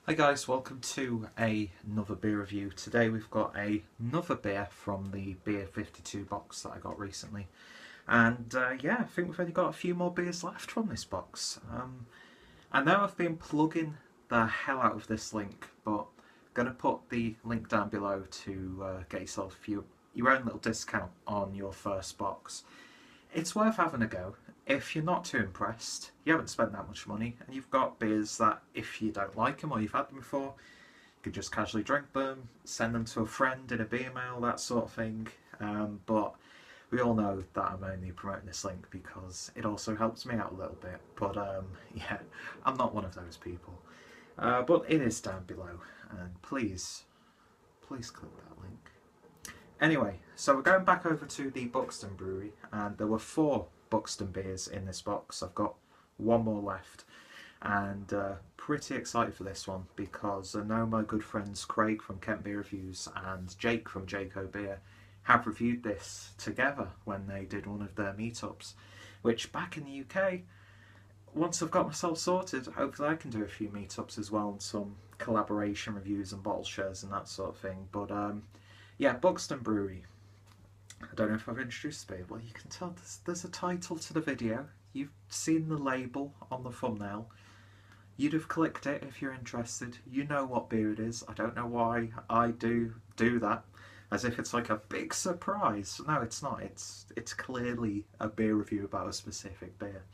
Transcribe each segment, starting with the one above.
Hi guys, welcome to another beer review. Today we've got another beer from the Beer 52 box that I got recently. And yeah, I think we've only got a few more beers left from this box. I know I've been plugging the hell out of this link, but I'm going to put the link down below to get yourself your own little discount on your first box. It's worth having a go. If you're not too impressed, you haven't spent that much money, and you've got beers that if you don't like them or you've had them before, you could just casually drink them, send them to a friend in a beer mail, that sort of thing. But we all know that I'm only promoting this link because it also helps me out a little bit. But yeah, I'm not one of those people. But it is down below, and please click that link. Anyway, so we're going back over to the Buxton Brewery, and there were 4 Buxton beers in this box. I've got one more left, and pretty excited for this one because I know my good friends Craig from Kent Beer Reviews and Jake from Jaco Beer have reviewed this together when they did one of their meetups, which back in the UK, once I've got myself sorted, hopefully I can do a few meetups as well and some collaboration reviews and bottle shares and that sort of thing. But yeah, Buxton Brewery. I don't know if I've introduced the beer. Well, you can tell there's a title to the video. You've seen the label on the thumbnail. You'd have clicked it if you're interested. You know what beer it is. I don't know why I do that, as if it's like a big surprise. No, it's not. It's clearly a beer review about a specific beer.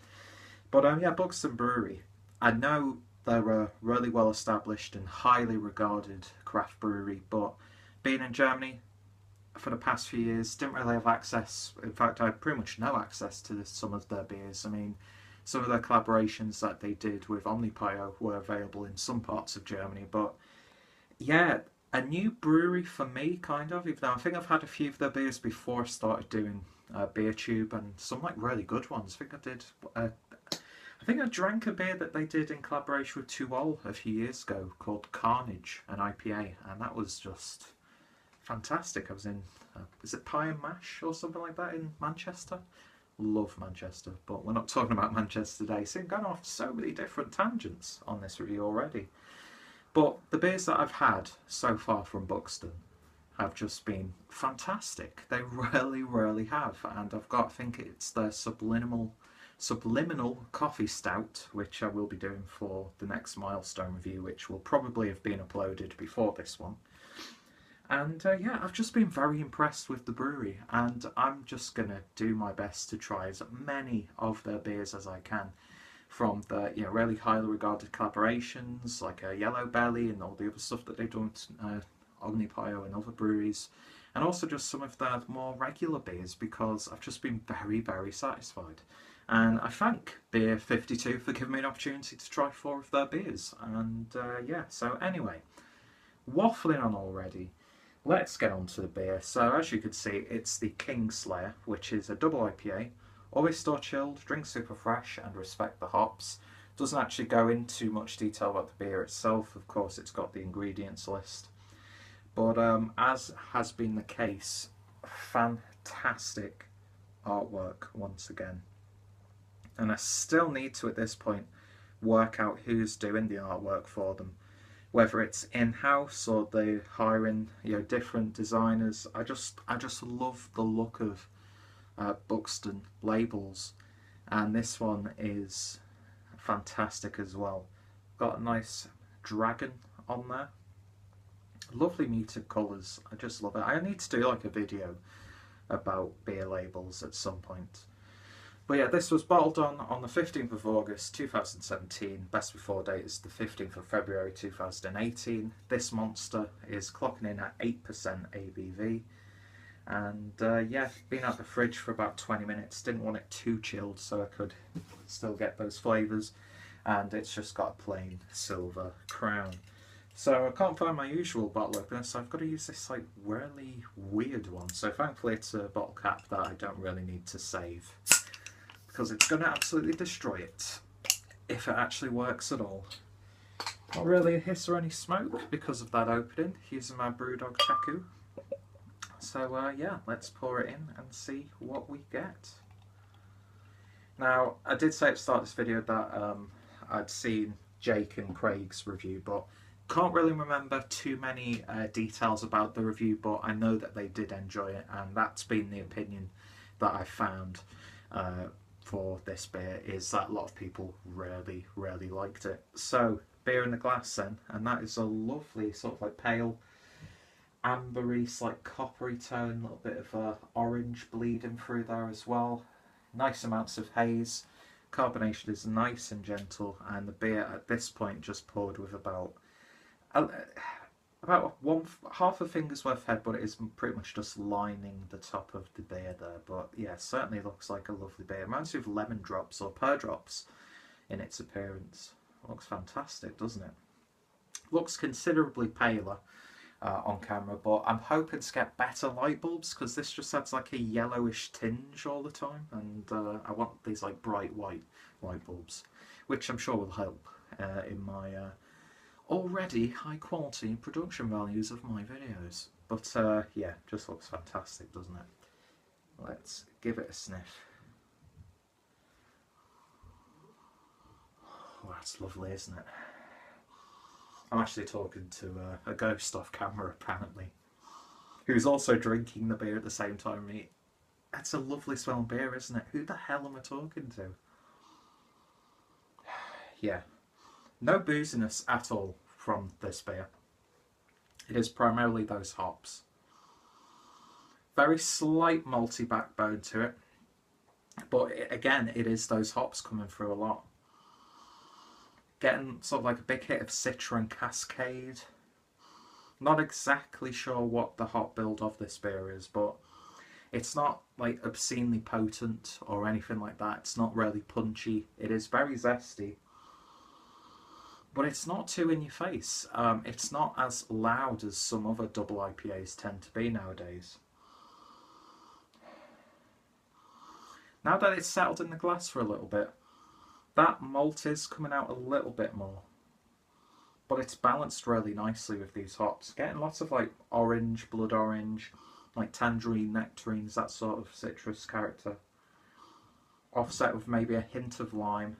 But yeah, Buxton Brewery. I know they're a really well established and highly regarded craft brewery, but being in Germany for the past few years, didn't really have access. In fact, I had pretty much no access to some of their beers. I mean, some of their collaborations that they did with Omnipio were available in some parts of Germany, but yeah, a new brewery for me, kind of. Even though I think I've had a few of their beers before I started doing Beer Tube, and some like really good ones. I think I did. I think I drank a beer that they did in collaboration with Tuol a few years ago called Carnage, an IPA, and that was just fantastic. I was in, is it Pie and Mash or something like that in Manchester? Love Manchester, but we're not talking about Manchester today, so I'm going off so many different tangents on this review already. But the beers that I've had so far from Buxton have just been fantastic. They really have, and I've got, I think it's their subliminal coffee stout, which I will be doing for the next milestone review, which will probably have been uploaded before this one. And yeah, I've just been very impressed with the brewery, and I'm just going to do my best to try as many of their beers as I can, from the really highly regarded collaborations like Yellow Belly and all the other stuff that they've done with Omnipio and other breweries, and also just some of their more regular beers, because I've just been very satisfied. And I thank Beer 52 for giving me an opportunity to try 4 of their beers. And yeah, so anyway, waffling on already. Let's get on to the beer. So as you can see, it's the Kingslayer, which is a double IPA. Always store chilled, drink super fresh, and respect the hops. Doesn't actually go into much detail about the beer itself. Of course, it's got the ingredients list. But as has been the case, fantastic artwork once again. And I still need to, at this point, work out who's doing the artwork for them. Whether it's in-house or they're hiring different designers. I just love the look of Buxton labels, and this one is fantastic as well. Got a nice dragon on there. Lovely muted colours. I just love it. I need to do like a video about beer labels at some point. But yeah, this was bottled on the 15th of August 2017. Best before date is the 15th of February 2018. This monster is clocking in at 8% ABV. And yeah, been out the fridge for about 20 minutes. Didn't want it too chilled so I could still get those flavours. And it's just got a plain silver crown. So I can't find my usual bottle opener, so I've got to use this like really weird one. So thankfully it's a bottle cap that I don't really need to save, because it's going to absolutely destroy it if it actually works at all. Not really a hiss or any smoke because of that opening, using my Brewdog Cheku. So yeah, let's pour it in and see what we get. Now, I did say at the start of this video that I'd seen Jake and Craig's review, but Can't really remember too many details about the review, but I know that they did enjoy it, and that's been the opinion that I found for this beer, is that a lot of people really, really liked it. So, beer in the glass then, and that is a lovely sort of like pale, ambery, slight coppery tone, a little bit of orange bleeding through there as well. Nice amounts of haze. Carbonation is nice and gentle, and the beer at this point just poured with about one half a finger's worth head, but it is pretty much just lining the top of the beer there. But yeah, certainly looks like a lovely beer. Reminds me of lemon drops or pear drops in its appearance. Looks fantastic, doesn't it? Looks considerably paler on camera, but I'm hoping to get better light bulbs, because this just adds like a yellowish tinge all the time, and I want these like bright white light bulbs, which I'm sure will help in my already high quality production values of my videos. But yeah, just looks fantastic, doesn't it? Let's give it a sniff. Oh, that's lovely, isn't it? I'm actually talking to a ghost off camera, apparently, who's also drinking the beer at the same time as me. It's a lovely smelling beer, isn't it? Who the hell am I talking to? Yeah, no booziness at all from this beer. It is primarily those hops. Very slight malty backbone to it, but again, it is those hops coming through a lot. Getting sort of like a big hit of Citra and Cascade. Not exactly sure what the hop build of this beer is, but it's not like obscenely potent or anything like that. It's not really punchy. It is very zesty, but it's not too in your face. It's not as loud as some other double IPAs tend to be nowadays. Now that it's settled in the glass for a little bit, that malt is coming out a little bit more, but it's balanced really nicely with these hops. Getting lots of like orange, blood orange, like tangerine, nectarines, that sort of citrus character, offset with maybe a hint of lime.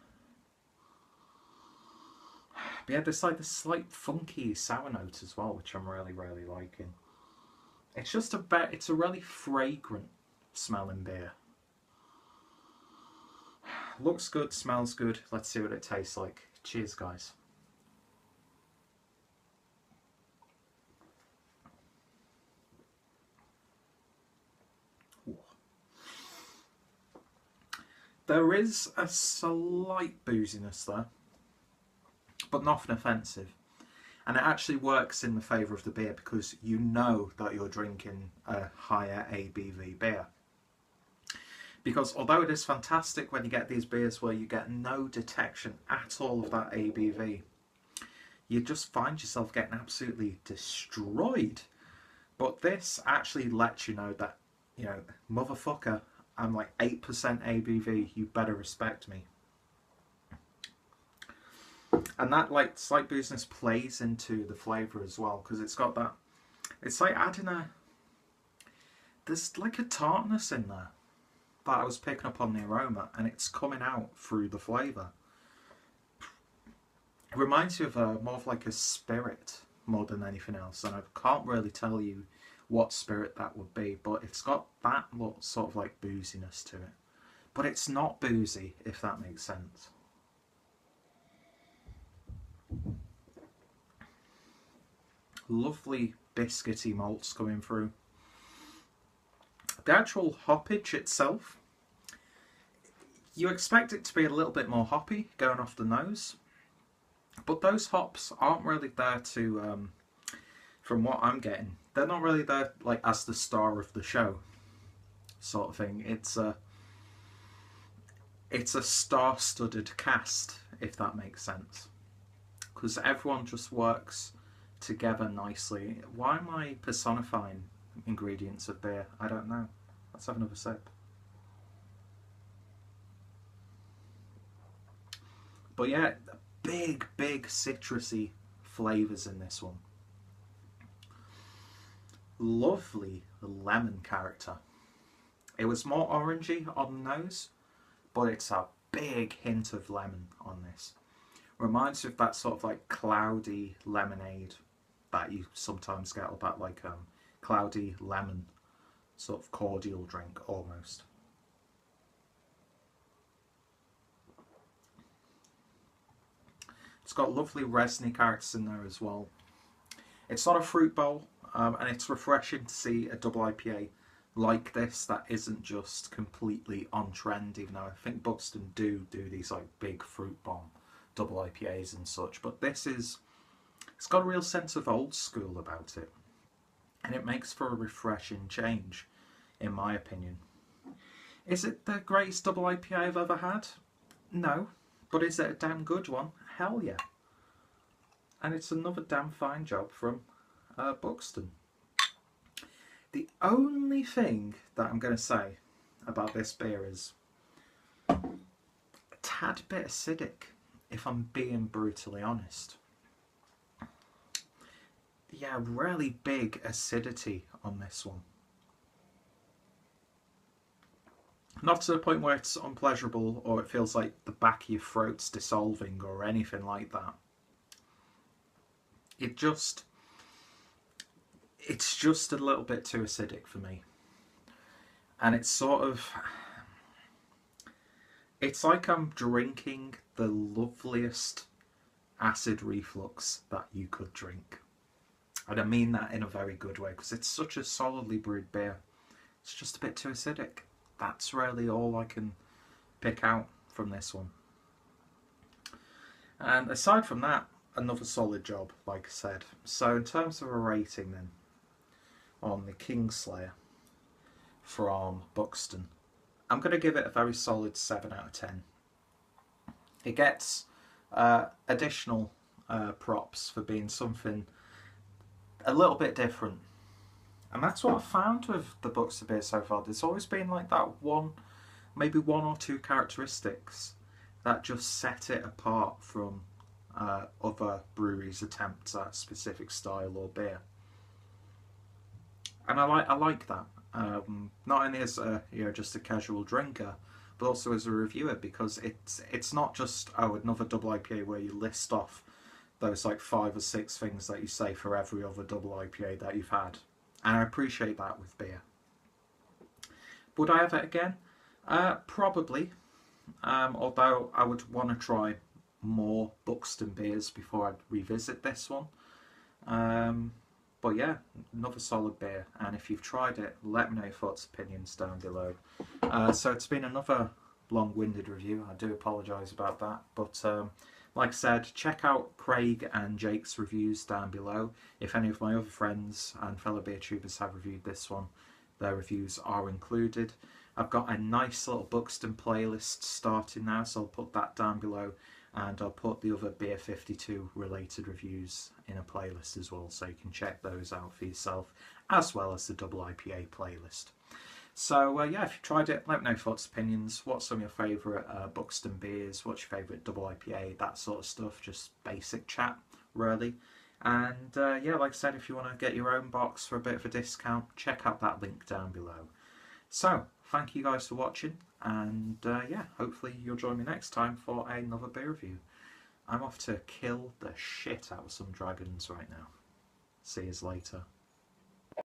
But yeah, there's like this slight funky sour note as well, which I'm really, really liking. It's just it's a really fragrant smelling beer. Looks good, smells good. Let's see what it tastes like. Cheers, guys. Ooh. There is a slight booziness there, but nothing offensive. And it actually works in the favour of the beer, because you know that you're drinking a higher ABV beer. Because although it is fantastic when you get these beers where you get no detection at all of that ABV, you just find yourself getting absolutely destroyed. But this actually lets you know that, you know, motherfucker, I'm like 8% ABV, you better respect me. And that like slight booziness plays into the flavour as well, because it's got that, it's like adding there's like a tartness in there that I was picking up on the aroma, and it's coming out through the flavour. It reminds you of more of like a spirit more than anything else, and I can't really tell you what spirit that would be, but it's got that sort of like booziness to it. But it's not boozy, if that makes sense. Lovely biscuity malts coming through. The actual hoppage itself, you expect it to be a little bit more hoppy going off the nose, but those hops aren't really there to, from what I'm getting, they're not really there like as the star of the show sort of thing. It's a star-studded cast, if that makes sense, because everyone just works together nicely. Why am I personifying ingredients of beer? I don't know. Let's have another sip. But yeah, big citrusy flavours in this one. Lovely lemon character. It was more orangey on the nose, but it's a big hint of lemon on this. Reminds me of that sort of like cloudy lemonade that you sometimes get, or that like cloudy lemon sort of cordial drink almost. It's got lovely resiny characters in there as well. It's not a fruit bowl, and it's refreshing to see a double IPA like this that isn't just completely on trend, even though I think Buxton do these like big fruit bomb double IPAs and such, but this is, it's got a real sense of old school about it, and it makes for a refreshing change in my opinion. Is it the greatest double IPA I've ever had? No, but is it a damn good one? Hell yeah. And it's another damn fine job from Buxton. The only thing that I'm going to say about this beer is a tad bit acidic, if I'm being brutally honest. Yeah, really big acidity on this one. Not to the point where it's unpleasurable or it feels like the back of your throat's dissolving or anything like that. It's just a little bit too acidic for me. And it's sort of, it's like I'm drinking the loveliest acid reflux that you could drink. And I mean that in a very good way, because it's such a solidly brewed beer. It's just a bit too acidic. That's really all I can pick out from this one. And aside from that, another solid job, like I said. So in terms of a rating then, on the Kingslayer from Buxton, I'm going to give it a very solid 7 out of 10. It gets additional props for being something a little bit different. And that's what I've found with the Buxton beer so far. There's always been like that one, maybe one or two characteristics that just set it apart from other breweries' attempts at specific style or beer. And I like that. Not only as a, just a casual drinker, but also as a reviewer, because it's not just, oh, another double IPA where you list off those like 5 or 6 things that you say for every other double IPA that you've had. And I appreciate that with beer. Would I have it again? Probably. Although I would want to try more Buxton beers before I'd revisit this one. But yeah, another solid beer. And if you've tried it, let me know your thoughts, opinions down below. So it's been another long-winded review. I do apologise about that. But like I said, check out Craig and Jake's reviews down below. If any of my other friends and fellow beer tubers have reviewed this one, their reviews are included. I've got a nice little Buxton playlist starting now, so I'll put that down below, and I'll put the other Beer 52 related reviews in a playlist as well, so you can check those out for yourself, as well as the double IPA playlist. So yeah, if you tried it, let me know your thoughts, opinions. What's some of your favourite Buxton beers? What's your favourite double IPA? That sort of stuff. Just basic chat, really. And yeah, like I said, if you want to get your own box for a bit of a discount, check out that link down below. So, thank you guys for watching, and yeah, hopefully you'll join me next time for another beer review. I'm off to kill the shit out of some dragons right now. See you later.